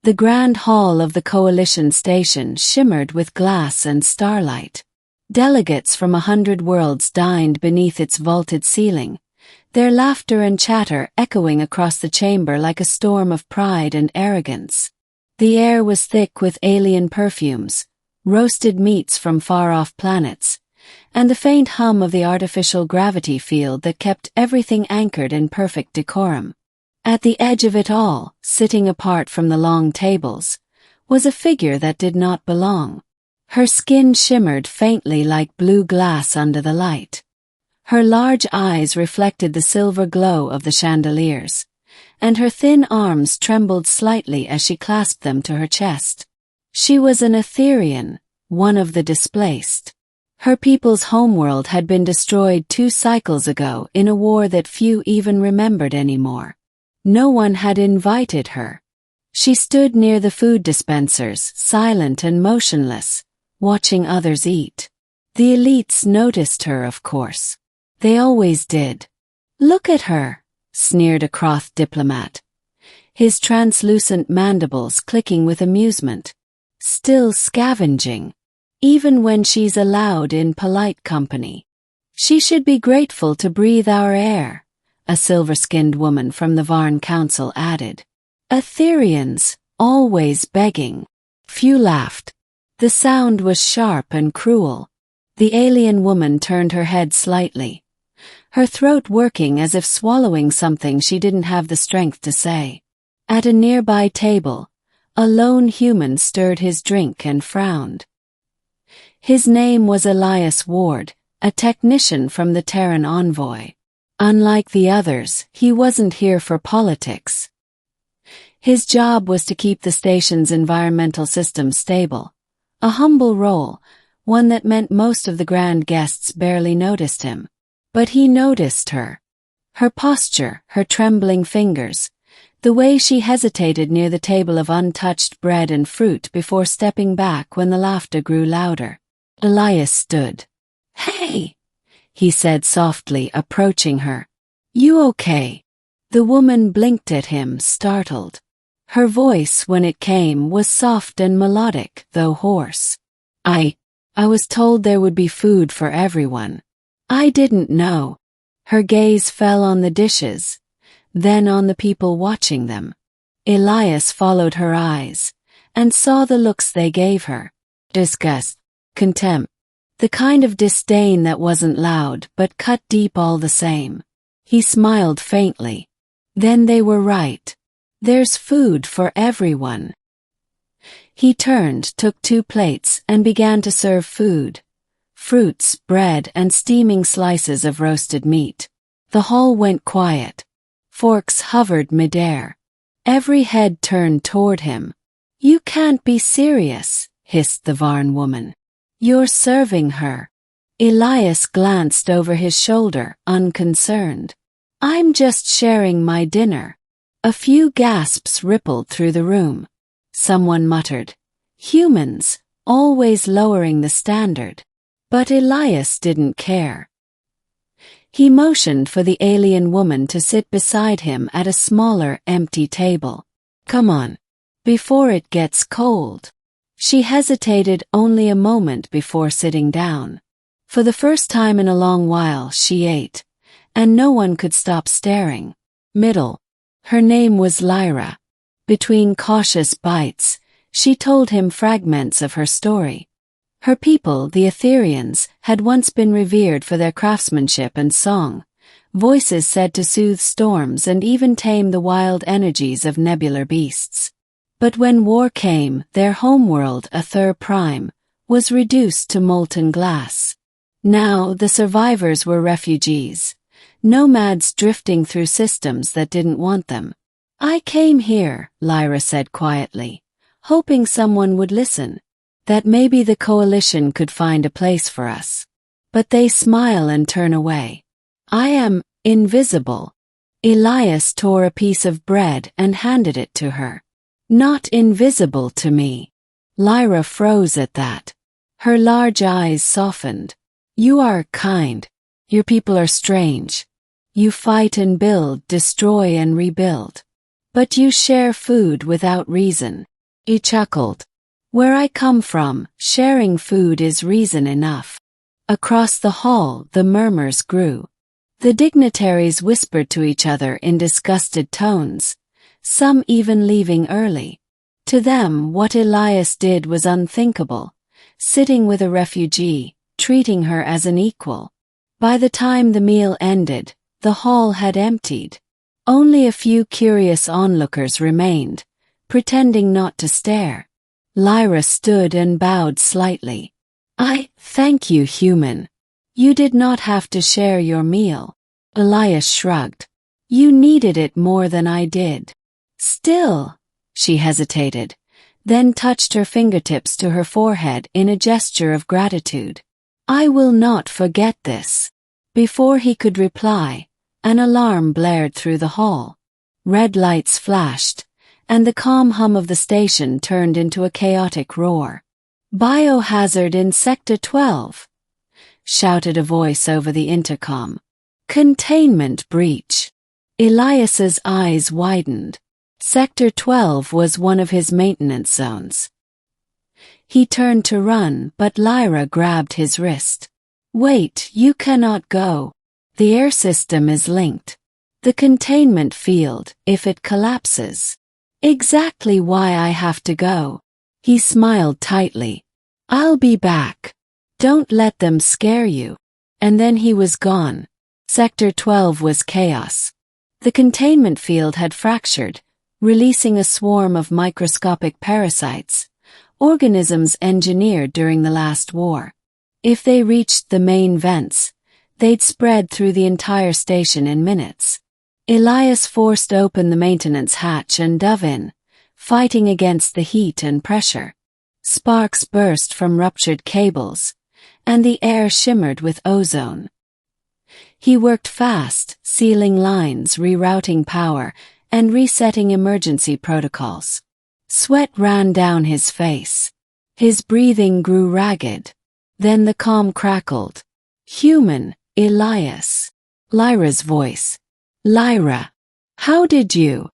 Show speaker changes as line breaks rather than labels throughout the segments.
The grand hall of the Coalition station shimmered with glass and starlight. Delegates from 100 worlds dined beneath its vaulted ceiling, their laughter and chatter echoing across the chamber like a storm of pride and arrogance. The air was thick with alien perfumes, roasted meats from far-off planets, and the faint hum of the artificial gravity field that kept everything anchored in perfect decorum. At the edge of it all, sitting apart from the long tables, was a figure that did not belong. Her skin shimmered faintly like blue glass under the light. Her large eyes reflected the silver glow of the chandeliers, and her thin arms trembled slightly as she clasped them to her chest. She was an Etherean, one of the displaced. Her people's homeworld had been destroyed 2 cycles ago in a war that few even remembered anymore. No one had invited her. She stood near the food dispensers, silent and motionless, watching others eat. The elites noticed her, of course. They always did. "Look at her," sneered a Croth diplomat, his translucent mandibles clicking with amusement. "Still scavenging. Even when she's allowed in polite company. She should be grateful to breathe our air," a silver-skinned woman from the Varn Council added. "Ethereans, always begging." Few laughed. The sound was sharp and cruel. The alien woman turned her head slightly, her throat working as if swallowing something she didn't have the strength to say. At a nearby table, a lone human stirred his drink and frowned. His name was Elias Ward, a technician from the Terran envoy. Unlike the others, he wasn't here for politics. His job was to keep the station's environmental system stable. A humble role, one that meant most of the grand guests barely noticed him. But he noticed her. Her posture, her trembling fingers, the way she hesitated near the table of untouched bread and fruit before stepping back when the laughter grew louder. Elias stood. "Hey," he said softly, approaching her. "You okay?" The woman blinked at him, startled. Her voice, when it came, was soft and melodic, though hoarse. I was told there would be food for everyone. I didn't know." Her gaze fell on the dishes, then on the people watching them. Elias followed her eyes, and saw the looks they gave her. Disgust, contempt, the kind of disdain that wasn't loud but cut deep all the same. He smiled faintly. Then they were right. There's food for everyone. He turned, took 2 plates, and began to serve food. Fruits, bread, and steaming slices of roasted meat. The hall went quiet. Forks hovered midair. Every head turned toward him. "You can't be serious," hissed the Varn woman. "You're serving her." Elias glanced over his shoulder, unconcerned. "I'm just sharing my dinner." A few gasps rippled through the room. Someone muttered, "Humans, always lowering the standard." But Elias didn't care. He motioned for the alien woman to sit beside him at a smaller, empty table. "Come on. Before it gets cold." She hesitated only a moment before sitting down. For the first time in a long while she ate, and no one could stop staring. Middle. Her name was Lyra. Between cautious bites, she told him fragments of her story. Her people, the Ethereans, had once been revered for their craftsmanship and song, voices said to soothe storms and even tame the wild energies of nebular beasts. But when war came, their homeworld, Aether Prime, was reduced to molten glass. Now the survivors were refugees, nomads drifting through systems that didn't want them. "I came here," Lyra said quietly, hoping someone would listen, that maybe the Coalition could find a place for us. But they smile and turn away. "I am invisible." Elias tore a piece of bread and handed it to her. "Not invisible to me." Lyra froze at that. Her large eyes softened. "You are kind. Your people are strange. You fight and build, destroy and rebuild. But you share food without reason. He chuckled. Where I come from, sharing food is reason enough. Across the hall, the murmurs grew. The dignitaries whispered to each other in disgusted tones, some even leaving early. To them, what Elias did was unthinkable, sitting with a refugee, treating her as an equal. By the time the meal ended, the hall had emptied. Only a few curious onlookers remained, pretending not to stare. Lyra stood and bowed slightly. I thank you, human. You did not have to share your meal. Elias shrugged. You needed it more than I did. Still, she hesitated, then touched her fingertips to her forehead in a gesture of gratitude. I will not forget this. Before he could reply, an alarm blared through the hall. Red lights flashed, and the calm hum of the station turned into a chaotic roar. Biohazard in Sector 12, shouted a voice over the intercom. Containment breach. Elias's eyes widened. Sector 12 was one of his maintenance zones. He turned to run, but Lyra grabbed his wrist. Wait, you cannot go. The air system is linked. The containment field, if it collapses. Exactly why I have to go. He smiled tightly. I'll be back. Don't let them scare you. And then he was gone. Sector 12 was chaos. The containment field had fractured, releasing a swarm of microscopic parasites, organisms engineered during the last war. If they reached the main vents, they'd spread through the entire station in minutes. Elias forced open the maintenance hatch and dove in, fighting against the heat and pressure. Sparks burst from ruptured cables, and the air shimmered with ozone. He worked fast, sealing lines, rerouting power, and resetting emergency protocols. Sweat ran down his face. His breathing grew ragged. Then the comm crackled. Human, Elias. Lyra's voice. Lyra. How did you?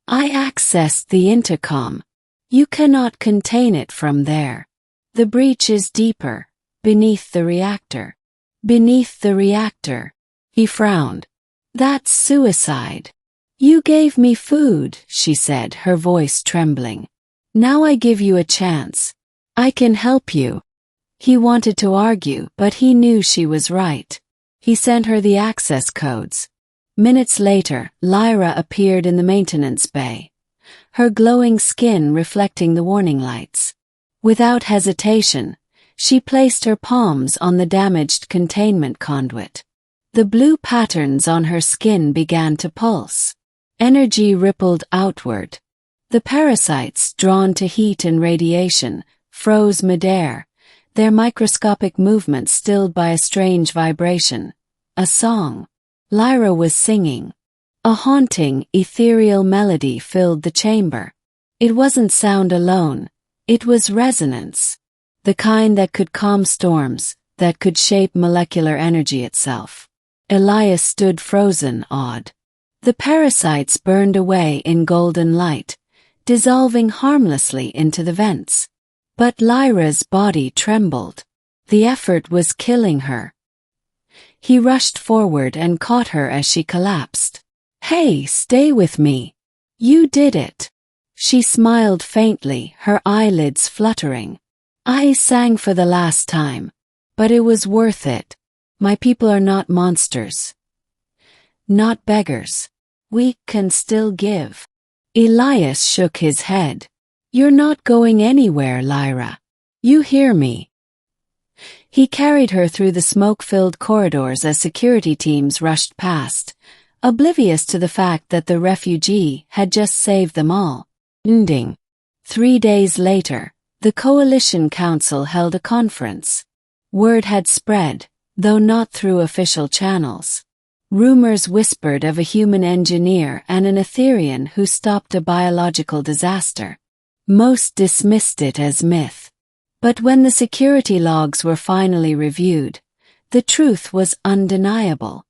I accessed the intercom. You cannot contain it from there. The breach is deeper, beneath the reactor. Beneath the reactor. He frowned. That's suicide. You gave me food, she said, her voice trembling. Now I give you a chance. I can help you. He wanted to argue, but he knew she was right. He sent her the access codes. Minutes later, Lyra appeared in the maintenance bay, her glowing skin reflecting the warning lights. Without hesitation, she placed her palms on the damaged containment conduit. The blue patterns on her skin began to pulse. Energy rippled outward. The parasites, drawn to heat and radiation, froze midair, their microscopic movements stilled by a strange vibration. A song. Lyra was singing. A haunting, ethereal melody filled the chamber. It wasn't sound alone. It was resonance. The kind that could calm storms, that could shape molecular energy itself. Elias stood frozen, awed. The parasites burned away in golden light, dissolving harmlessly into the vents. But Lyra's body trembled. The effort was killing her. He rushed forward and caught her as she collapsed. Hey, stay with me. You did it. She smiled faintly, her eyelids fluttering. I sang for the last time. But it was worth it. My people are not monsters. Not beggars. We can still give. Elias shook his head. You're not going anywhere, Lyra. You hear me. He carried her through the smoke-filled corridors as security teams rushed past, oblivious to the fact that the refugee had just saved them all. Ending. 3 days later, the Coalition Council held a conference. Word had spread, though not through official channels. Rumors whispered of a human engineer and an Etherian who stopped a biological disaster. Most dismissed it as myth. But when the security logs were finally reviewed, the truth was undeniable.